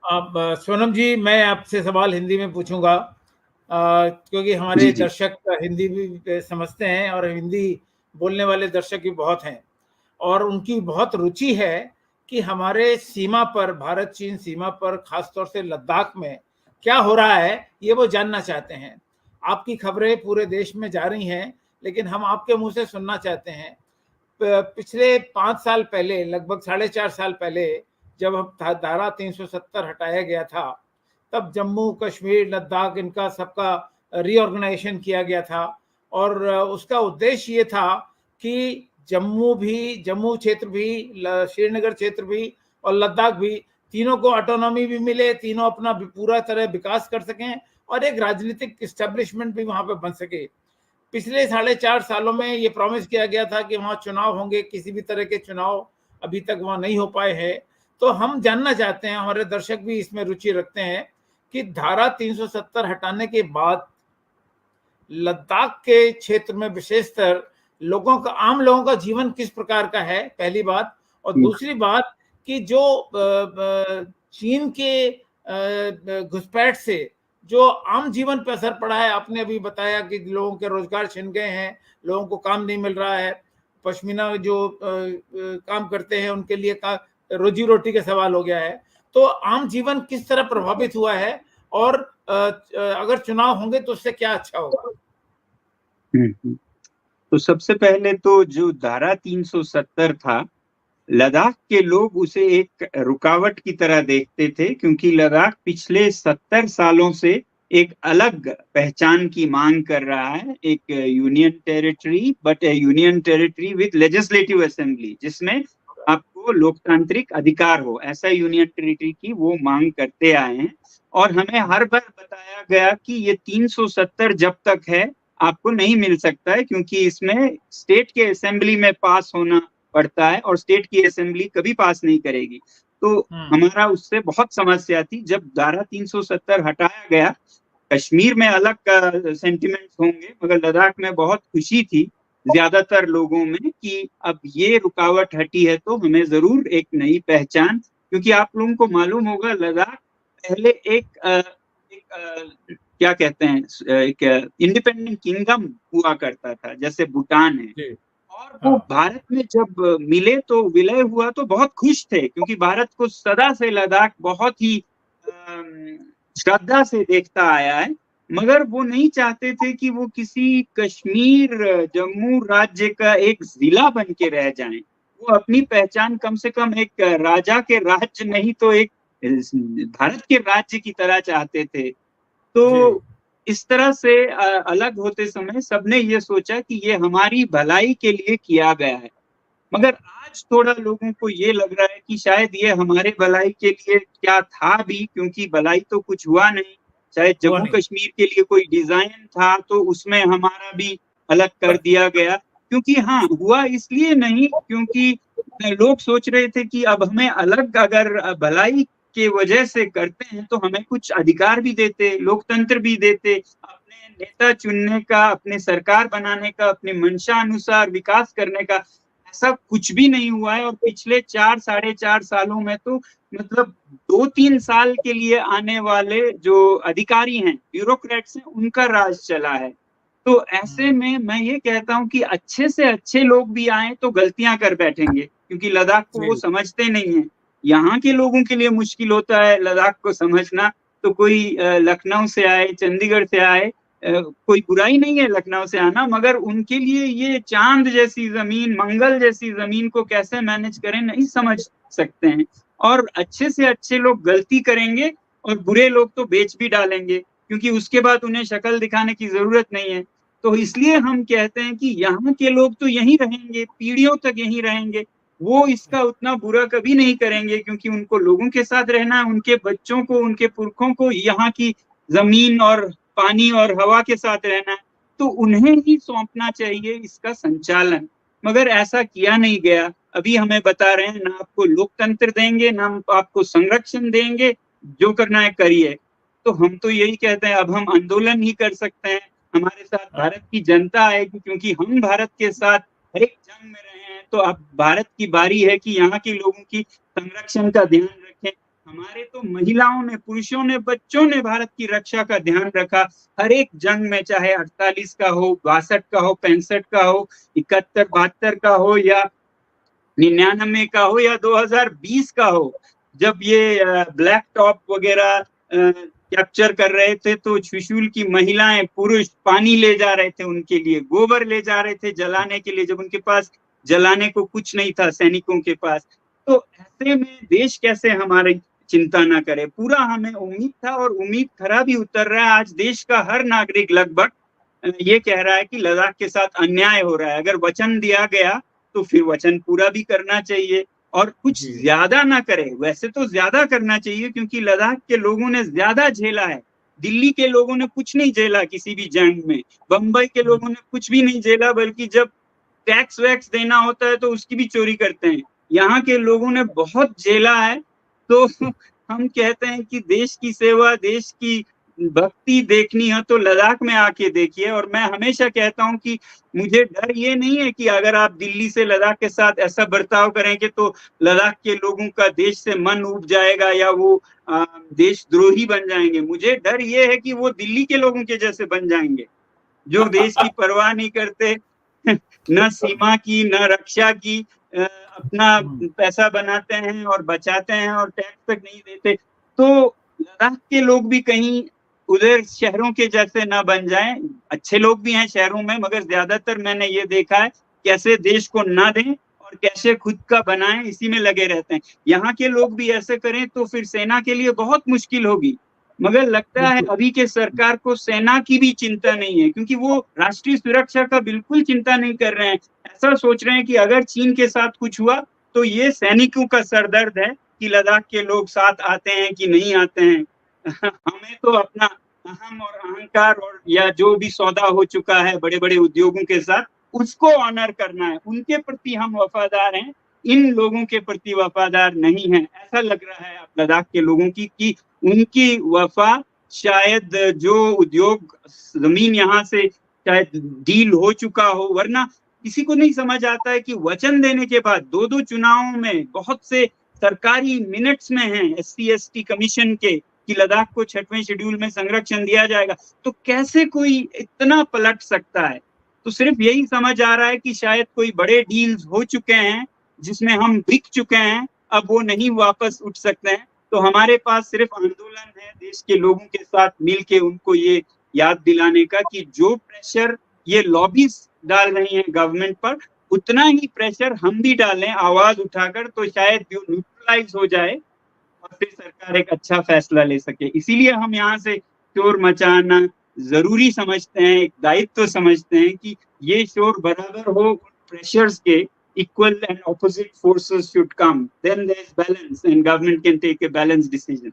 अब सोनम जी, मैं आपसे सवाल हिंदी में पूछूंगा, क्योंकि हमारे जी जी। दर्शक हिंदी भी समझते हैं और हिंदी बोलने वाले दर्शक भी बहुत हैं, और उनकी बहुत रुचि है कि हमारे सीमा पर, भारत चीन सीमा पर, खासतौर से लद्दाख में क्या हो रहा है, ये वो जानना चाहते हैं। आपकी खबरें पूरे देश में जा रही हैं, लेकिन हम आपके मुंह से सुनना चाहते हैं। पिछले 5 साल पहले, लगभग 4.5 साल पहले, जब हम धारा 370 हटाया गया था, तब जम्मू कश्मीर लद्दाख इनका सबका रीऑर्गेनाइजेशन किया गया था, और उसका उद्देश्य ये था कि जम्मू क्षेत्र भी, श्रीनगर क्षेत्र भी और लद्दाख भी, तीनों को ऑटोनॉमी भी मिले, तीनों अपना पूरा तरह विकास कर सकें और एक राजनीतिक इस्टेब्लिशमेंट भी वहां पे बन सके। पिछले 4.5 सालों में ये प्रॉमिस किया गया था कि वहां चुनाव होंगे, किसी भी तरह के चुनाव अभी तक वहां नहीं हो पाए हैं। तो हम जानना चाहते हैं, हमारे दर्शक भी इसमें रुचि रखते हैं, कि धारा 370 हटाने के बाद लद्दाख के क्षेत्र में विशेषतर आम लोगों का जीवन किस प्रकार का है, पहली बात। और दूसरी बात कि जो चीन के घुसपैठ से जो आम जीवन पर असर पड़ा है, आपने अभी बताया कि लोगों के रोजगार छिन गए हैं, लोगों को काम नहीं मिल रहा है, पश्मीना जो काम करते हैं उनके लिए रोजी रोटी का सवाल हो गया है। तो आम जीवन किस तरह प्रभावित हुआ है, और अगर चुनाव होंगे तो उससे क्या अच्छा होगा? तो सबसे पहले तो जो धारा 370 था, लद्दाख के लोग उसे एक रुकावट की तरह देखते थे, क्योंकि लद्दाख पिछले 70 सालों से एक अलग पहचान की मांग कर रहा है, एक union territory, but union territory with legislative assembly, जिसमें आपको लोकतांत्रिक अधिकार हो, ऐसा यूनियन टेरिटरी की वो मांग करते आए हैं। और हमें हर बार बताया गया कि ये 370 जब तक है आपको नहीं मिल सकता है, क्योंकि इसमें स्टेट के असेंबली में पास होना पड़ता है और स्टेट की असेंबली कभी पास नहीं करेगी। तो हमारा उससे बहुत समस्या थी। जब धारा 370 हटाया गया, कश्मीर में अलग सेंटिमेंट्स होंगे, मगर लद्दाख में बहुत खुशी थी ज्यादातर लोगों में कि अब ये रुकावट हटी है, तो हमें जरूर एक नई पहचान, क्योंकि आप लोगों को मालूम होगा लद्दाख पहले क्या कहते हैं, एक इंडिपेंडेंट किंगडम हुआ करता था, जैसे भूटान है। और वो भारत में जब मिले तो विलय हुआ तो बहुत खुश थे, क्योंकि भारत को सदा से लद्दाख बहुत ही श्रद्धा से देखता आया है। मगर वो नहीं चाहते थे कि वो किसी कश्मीर जम्मू राज्य का एक जिला बन के रह जाएं। वो अपनी पहचान कम से कम एक राजा के राज्य नहीं तो एक भारत के राज्य की तरह चाहते थे। तो इस तरह से अलग होते समय सबने ये सोचा कि ये हमारी भलाई के लिए किया गया है। मगर आज थोड़ा लोगों को ये लग रहा है कि शायद ये हमारे भलाई के लिए क्या था भी, क्योंकि भलाई तो कुछ हुआ नहीं। शायद जम्मू कश्मीर के लिए कोई डिजाइन था तो उसमें हमारा भी अलग कर दिया गया, क्योंकि हाँ हुआ इसलिए नहीं क्योंकि लोग सोच रहे थे कि अब हमें अलग अगर भलाई के वजह से करते हैं तो हमें कुछ अधिकार भी देते, लोकतंत्र भी देते, अपने नेता चुनने का, अपने सरकार बनाने का, अपने मंशा अनुसार विकास करने का। ऐसा कुछ भी नहीं हुआ है। और पिछले 4-4.5 सालों में तो मतलब 2-3 साल के लिए आने वाले जो अधिकारी हैं, ब्यूरोक्रेट्स हैं, उनका राज चला है। तो ऐसे में मैं ये कहता हूं कि अच्छे से अच्छे लोग भी आए तो गलतियां कर बैठेंगे, क्योंकि लद्दाख को वो समझते नहीं है। यहाँ के लोगों के लिए मुश्किल होता है लद्दाख को समझना, तो कोई लखनऊ से आए, चंडीगढ़ से आए, कोई बुराई नहीं है लखनऊ से आना, मगर उनके लिए ये चांद जैसी जमीन, मंगल जैसी जमीन को कैसे मैनेज करें नहीं समझ सकते हैं। और अच्छे से अच्छे लोग गलती करेंगे और बुरे लोग तो बेच भी डालेंगे, क्योंकि उसके बाद उन्हें शक्ल दिखाने की जरूरत नहीं है। तो इसलिए हम कहते हैं कि यहाँ के लोग तो यहीं रहेंगे, पीढ़ियों तक यहीं रहेंगे, वो इसका उतना बुरा कभी नहीं करेंगे, क्योंकि उनको लोगों के साथ रहना है, उनके बच्चों को, उनके पुरखों को यहाँ की जमीन और पानी और हवा के साथ रहना है, तो उन्हें ही सौंपना चाहिए इसका संचालन। मगर ऐसा किया नहीं गया। अभी हमें बता रहे हैं ना आपको लोकतंत्र देंगे, ना आपको संरक्षण देंगे, जो करना है करिए। तो हम तो यही कहते हैं अब हम आंदोलन ही कर सकते हैं, हमारे साथ भारत की जनता आएगी, क्योंकि हम भारत के साथ हर एक जंग में रहे हैं। तो अब भारत की बारी है कि यहाँ के लोगों की संरक्षण का ध्यान रखें। हमारे तो महिलाओं ने, पुरुषों ने, बच्चों ने भारत की रक्षा का ध्यान रखा। हर एक जंग में, चाहे 48 का हो, 62 का हो, 65 का हो, 71, 72 का हो, या 99 का हो, या 2020 का हो, जब ये ब्लैक टॉप वगैरह कैप्चर कर रहे थे तो त्रिशूल की महिलाएं, पुरुष पानी ले जा रहे थे, उनके लिए गोबर ले जा रहे थे जलाने के लिए, जब उनके पास जलाने को कुछ नहीं था सैनिकों के पास। तो ऐसे में देश कैसे हमारी चिंता ना करे? पूरा हमें उम्मीद था और उम्मीद खरा भी उतर रहा है। आज देश का हर नागरिक लगभग ये कह रहा है कि लद्दाख के साथ अन्याय हो रहा है। अगर वचन दिया गया तो फिर वचन पूरा भी करना चाहिए और कुछ ज्यादा ना करे। वैसे तो ज्यादा करना चाहिए क्योंकि लद्दाख के लोगों ने ज्यादा झेला है। दिल्ली के लोगों ने कुछ नहीं झेला किसी भी जंग में, बंबई के लोगों ने कुछ भी नहीं झेला, बल्कि जब टैक्स वैक्स देना होता है तो उसकी भी चोरी करते हैं। यहाँ के लोगों ने बहुत झेला है। तो हम कहते हैं कि देश की सेवा, देश की भक्ति देखनी है तो लद्दाख में आके देखिए। और मैं हमेशा कहता हूं कि मुझे डर ये नहीं है कि अगर आप दिल्ली से लद्दाख के साथ ऐसा बर्ताव करेंगे तो लद्दाख के लोगों का देश से मन उब जाएगा या वो देशद्रोही बन जाएंगे। मुझे डर ये है कि वो दिल्ली के लोगों के जैसे बन जाएंगे, जो देश की परवाह नहीं करते, न सीमा की, न रक्षा की, अपना पैसा बनाते हैं और बचाते हैं और टैक्स तक नहीं देते। तो लद्दाख के लोग भी कहीं उधर शहरों के जैसे ना बन जाएं। अच्छे लोग भी हैं शहरों में, मगर ज्यादातर मैंने ये देखा है कैसे देश को ना दें और कैसे खुद का बनाएं, इसी में लगे रहते हैं। यहाँ के लोग भी ऐसे करें तो फिर सेना के लिए बहुत मुश्किल होगी। मगर लगता है अभी के सरकार को सेना की भी चिंता नहीं है, क्योंकि वो राष्ट्रीय सुरक्षा का बिल्कुल चिंता नहीं कर रहे हैं। ऐसा सोच रहे हैं कि अगर चीन के साथ कुछ हुआ तो ये सैनिकों का सरदर्द है कि लद्दाख के लोग साथ आते हैं कि नहीं आते हैं। हमें तो अपना अहम और अहंकार और या जो भी सौदा हो चुका है बड़े बड़े उद्योगों के साथ, उसको ऑनर करना है। उनके प्रति हम वफादार हैं, इन लोगों के प्रति वफादार नहीं है। ऐसा लग रहा है लद्दाख के लोगों की कि उनकी वफा शायद जो उद्योग जमीन यहाँ से शायद डील हो चुका हो, वरना किसी को नहीं समझ आता है कि वचन देने के बाद 2-2 चुनावों में बहुत से सरकारी मिनट्स में हैं SC/ST कमीशन के कि लद्दाख को 6वें शेड्यूल में संरक्षण दिया जाएगा, तो कैसे कोई इतना पलट सकता है? तो सिर्फ यही समझ आ रहा है कि शायद कोई बड़े डील्स हो चुके हैं जिसमें हम बिक चुके हैं, अब वो नहीं वापस उठ सकते हैं। तो हमारे पास सिर्फ आंदोलन है देश के लोगों के साथ मिलके उनको ये याद दिलाने का कि जो प्रेशर ये लॉबीज डाल रही हैं गवर्नमेंट पर, उतना ही प्रेशर हम भी डालें आवाज उठाकर, तो शायद जो न्यूट्रलाइज हो जाए और फिर सरकार एक अच्छा फैसला ले सके। इसीलिए हम यहाँ से शोर मचाना जरूरी समझते हैं, एक दायित्व समझते हैं कि ये शोर बराबर हो प्रेशर्स के। Equal and opposite forces should come, then there is balance and government can take a balanced decision.